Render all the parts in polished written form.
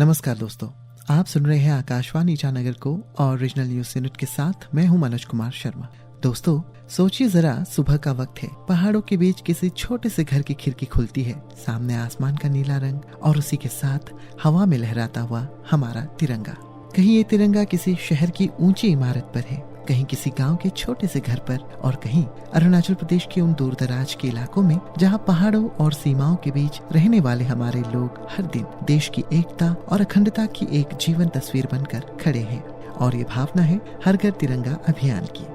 नमस्कार दोस्तों, आप सुन रहे हैं आकाशवाणी ईटानगर को और रीजनल न्यूज यूनिट के साथ मैं हूं मनोज कुमार शर्मा। दोस्तों, सोचिए जरा, सुबह का वक्त है, पहाड़ों के बीच किसी छोटे से घर की खिड़की खुलती है, सामने आसमान का नीला रंग और उसी के साथ हवा में लहराता हुआ हमारा तिरंगा। कहीं ये तिरंगा किसी शहर की ऊंची इमारत पर है, कहीं किसी गांव के छोटे से घर पर और कहीं अरुणाचल प्रदेश के उन दूर दराज के इलाकों में जहां पहाड़ों और सीमाओं के बीच रहने वाले हमारे लोग हर दिन देश की एकता और अखंडता की एक जीवन तस्वीर बनकर खड़े हैं। और ये भावना है हर घर तिरंगा अभियान की।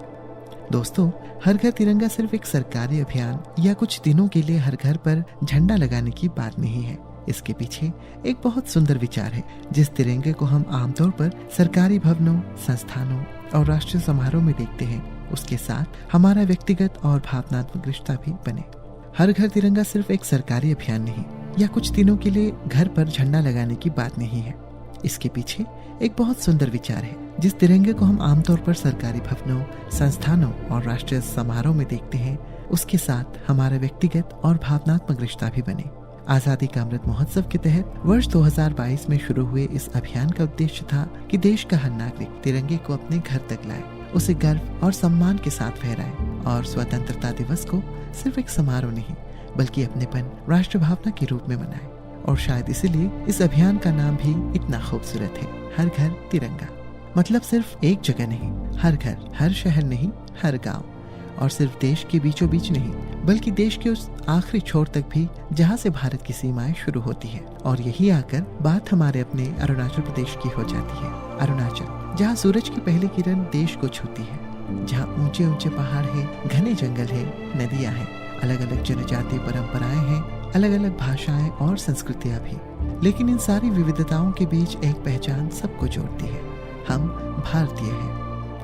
दोस्तों, हर घर तिरंगा सिर्फ एक सरकारी अभियान या कुछ दिनों के लिए हर घर पर झंडा लगाने की बात नहीं है। इसके पीछे एक बहुत सुंदर विचार है। जिस तिरंगे को हम आमतौर पर सरकारी भवनों, संस्थानों और राष्ट्रीय समारोह में देखते हैं, उसके साथ हमारा व्यक्तिगत और भावनात्मक रिश्ता भी बने। हर घर तिरंगा सिर्फ एक सरकारी अभियान नहीं या कुछ दिनों के लिए घर पर झंडा लगाने की बात नहीं है। इसके पीछे एक बहुत सुंदर विचार है। जिस तिरंगे को हम आमतौर पर सरकारी भवनों, संस्थानों और राष्ट्रीय समारोह में देखते हैं, उसके साथ हमारा व्यक्तिगत और भावनात्मक रिश्ता भी बने। आजादी का अमृत महोत्सव के तहत वर्ष 2022 में शुरू हुए इस अभियान का उद्देश्य था कि देश का हर नागरिक तिरंगे को अपने घर तक लाए, उसे गर्व और सम्मान के साथ फहराए और स्वतंत्रता दिवस को सिर्फ एक समारोह नहीं बल्कि अपनेपन, राष्ट्र भावना के रूप में मनाए। और शायद इसीलिए इस अभियान का नाम भी इतना खूबसूरत है, हर घर तिरंगा। मतलब सिर्फ एक जगह नहीं, हर घर, हर शहर नहीं, हर गाँव। और सिर्फ देश के बीचों बीच नहीं बल्कि देश के उस आखिरी छोर तक भी जहाँ से भारत की सीमाएं शुरू होती है। और यही आकर बात हमारे अपने अरुणाचल प्रदेश की हो जाती है। अरुणाचल, जहाँ सूरज की पहली किरण देश को छूती है, जहाँ ऊंचे ऊंचे पहाड़ है, घने जंगल है, नदियाँ हैं, अलग अलग जनजातीय परंपराएं हैं, अलग अलग भाषाएं और संस्कृतियाँ भी। लेकिन इन सारी विविधताओं के बीच एक पहचान सबको जोड़ती है, हम भारतीय हैं।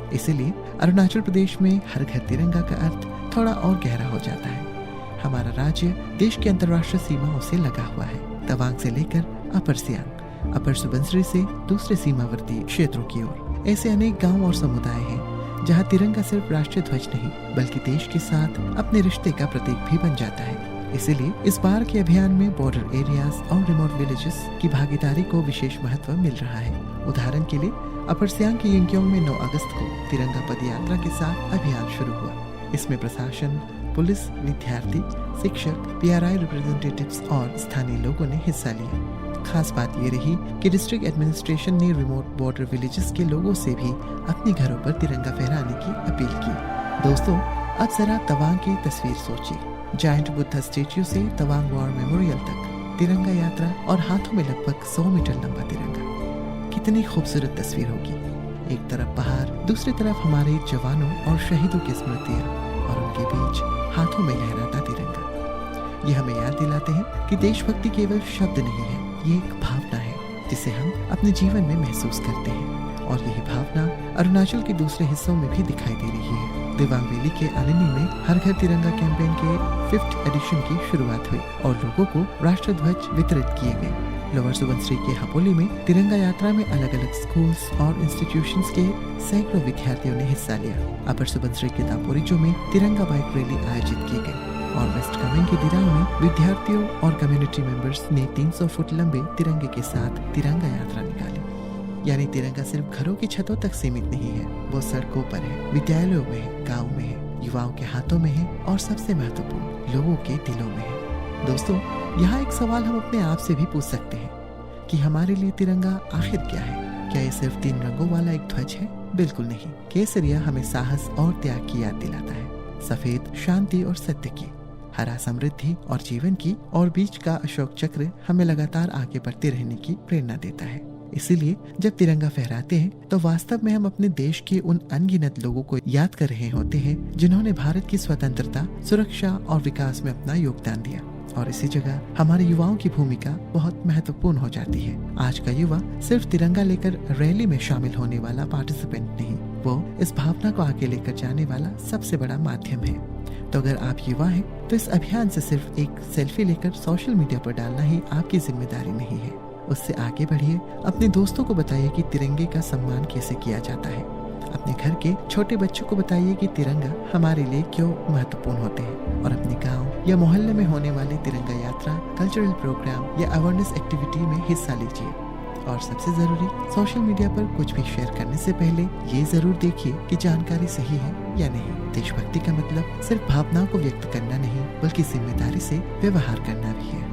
इसीलिए अरुणाचल प्रदेश में हर घर तिरंगा का अर्थ थोड़ा और गहरा हो जाता है। हमारा राज्य देश की अंतर्राष्ट्रीय सीमाओं से लगा हुआ है, तवांग से लेकर अपर सियांग, अपर सुबनसिरी से दूसरे सीमावर्ती क्षेत्रों की ओर। ऐसे अनेक गांव और समुदाय हैं जहां तिरंगा सिर्फ राष्ट्रीय ध्वज नहीं बल्कि देश के साथ अपने रिश्ते का प्रतीक भी बन जाता है। इसीलिए इस बार के अभियान में बॉर्डर एरियाज और रिमोट विलेजेस की भागीदारी को विशेष महत्व मिल रहा है। उदाहरण के लिए अपर सियांग के यिंगक्योंग में 9 अगस्त को तिरंगा पद यात्रा के साथ अभियान शुरू हुआ। इसमें प्रशासन, पुलिस, विद्यार्थी, शिक्षक, पीआरआई रिप्रेजेंटेटिव्स और स्थानीय लोगों ने हिस्सा लिया। खास बात ये रही कि डिस्ट्रिक्ट एडमिनिस्ट्रेशन ने रिमोट बॉर्डर विलेजेस के लोगों से भी अपने घरों पर तिरंगा फहराने की अपील की। दोस्तों, अब जरा तवांग की तस्वीर सोचिए। जायंट बुद्धा स्टेच्यू से तवांग वॉर मेमोरियल तक तिरंगा यात्रा और हाथों में लगभग 100 मीटर लंबा तिरंगा। कितनी खूबसूरत तस्वीर होगी। एक तरफ पहाड़, दूसरी तरफ हमारे जवानों और शहीदों की स्मृतियां और उनके बीच हाथों में लहराता तिरंगा। ये हमें याद दिलाते हैं कि देशभक्ति केवल शब्द नहीं है, ये एक भावना है जिसे हम अपने जीवन में महसूस करते हैं। और यही भावना अरुणाचल के दूसरे हिस्सों में भी दिखाई दे रही है। दिबांग वैली के अलिनी में हर घर तिरंगा कैंपेन के 5th एडिशन की शुरुआत हुई और लोगों को राष्ट्र ध्वज वितरित किए गए। लोअर सुबनसिरी के हपोली में तिरंगा यात्रा में अलग अलग स्कूल्स और इंस्टीट्यूशंस के सैकड़ों विद्यार्थियों ने हिस्सा लिया। अपर सुबनसिरी के दापोरिजो में तिरंगा बाइक रैली आयोजित की गई और वेस्ट कामेंग के दिरांग में विद्यार्थियों और कम्युनिटी मेंबर्स ने 300 फुट लंबे तिरंगे के साथ तिरंगा यात्रा निकाली। यानी तिरंगा सिर्फ घरों की छतों तक सीमित नहीं है, वो सड़कों पर है, विद्यालयों में है, गाँव में है, युवाओं के हाथों में है और सबसे महत्वपूर्ण, लोगों के दिलों में है। दोस्तों, यहाँ एक सवाल हम अपने आप से भी पूछ सकते हैं कि हमारे लिए तिरंगा आखिर क्या है? क्या ये सिर्फ 3 रंगों वाला एक ध्वज है? बिल्कुल नहीं। केसरिया हमें साहस और त्याग की याद दिलाता है, सफेद शांति और सत्य की, हरा समृद्धि और जीवन की, और बीच का अशोक चक्र हमें लगातार आगे बढ़ते रहने की प्रेरणा देता है। इसीलिए जब तिरंगा फहराते हैं तो वास्तव में हम अपने देश के उन अनगिनत लोगों को याद कर रहे होते हैं जिन्होंने भारत की स्वतंत्रता, सुरक्षा और विकास में अपना योगदान दिया। और इसी जगह हमारे युवाओं की भूमिका बहुत महत्वपूर्ण हो जाती है। आज का युवा सिर्फ तिरंगा लेकर रैली में शामिल होने वाला पार्टिसिपेंट नहीं, वो इस भावना को आगे लेकर जाने वाला सबसे बड़ा माध्यम है। तो अगर आप युवा हैं तो इस अभियान से सिर्फ एक सेल्फी लेकर सोशल मीडिया पर डालना ही आपकी जिम्मेदारी नहीं है। उससे आगे बढ़िए, अपने दोस्तों को बताइए कि तिरंगे का सम्मान कैसे किया जाता है। अपने घर के छोटे बच्चों को बताइए कि तिरंगा हमारे लिए क्यों महत्वपूर्ण होते हैं। और अपने गांव या मोहल्ले में होने वाले तिरंगा यात्रा, कल्चरल प्रोग्राम या अवेयरनेस एक्टिविटी में हिस्सा लीजिए। और सबसे जरूरी, सोशल मीडिया पर कुछ भी शेयर करने से पहले ये जरूर देखिए कि जानकारी सही है या नहीं। देशभक्ति का मतलब सिर्फ भावनाओं को व्यक्त करना नहीं, बल्कि जिम्मेदारी से व्यवहार करना भी है।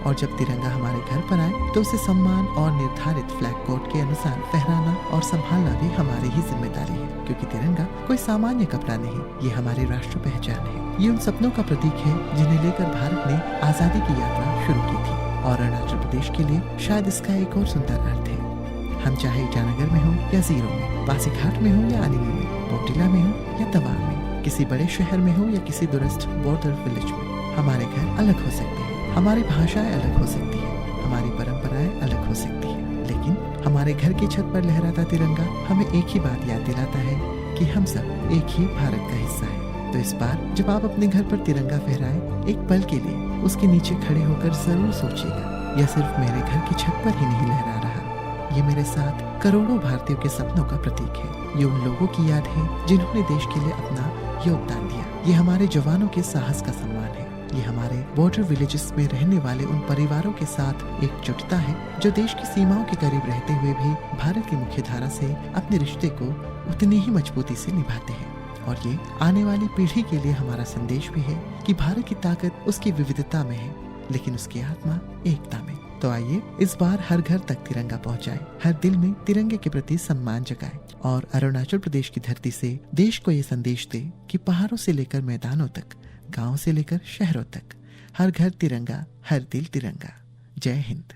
और जब तिरंगा हमारे घर पर आए तो उसे सम्मान और निर्धारित फ्लैग कोड के अनुसार फहराना और संभालना भी हमारी ही जिम्मेदारी है, क्योंकि तिरंगा कोई सामान्य कपड़ा नहीं, ये हमारी राष्ट्र पहचान है। ये उन सपनों का प्रतीक है जिन्हें लेकर भारत ने आजादी की यात्रा शुरू की थी, और अरुणाचल प्रदेश के लिए शायद इसका एक और सुंदर अर्थ है। हम चाहे ईटानगर में हो या जीरो में, पासीघाट में हो या अनिनी में, बोटिला में हो या तवांग में, किसी बड़े शहर में हो या किसी दूरस्थ बॉर्डर विलेज में, हमारे घर अलग हो सकते हैं, हमारी भाषाएं अलग हो सकती है, हमारी परंपराएं अलग हो सकती है, लेकिन हमारे घर की छत पर लहराता तिरंगा हमें एक ही बात याद दिलाता है कि हम सब एक ही भारत का हिस्सा है। तो इस बार जब आप अपने घर पर तिरंगा फहराएं, एक पल के लिए उसके नीचे खड़े होकर जरूर सोचिएगा, यह सिर्फ मेरे घर की छत पर ही नहीं लहरा रहा, ये मेरे साथ करोड़ों भारतीयों के सपनों का प्रतीक है। ये उन लोगों की याद है जिन्होंने देश के लिए अपना योगदान दिया। ये हमारे जवानों के साहस का सम्मान है। ये हमारे बॉर्डर विलेजेस में रहने वाले उन परिवारों के साथ एकजुटता है जो देश की सीमाओं के करीब रहते हुए भी भारत की मुख्य धारा से अपने रिश्ते को उतनी ही मजबूती से निभाते हैं। और ये आने वाली पीढ़ी के लिए हमारा संदेश भी है कि भारत की ताकत उसकी विविधता में है, लेकिन उसकी आत्मा एकता में। तो आइए इस बार हर घर तक तिरंगा पहुंचाए, हर दिल में तिरंगे के प्रति सम्मान जगाए, और अरुणाचल प्रदेश की धरती से देश को ये संदेश दे कि पहाड़ों से लेकर मैदानों तक, गांव से लेकर शहरों तक, हर घर तिरंगा, हर दिल तिरंगा। जय हिंद।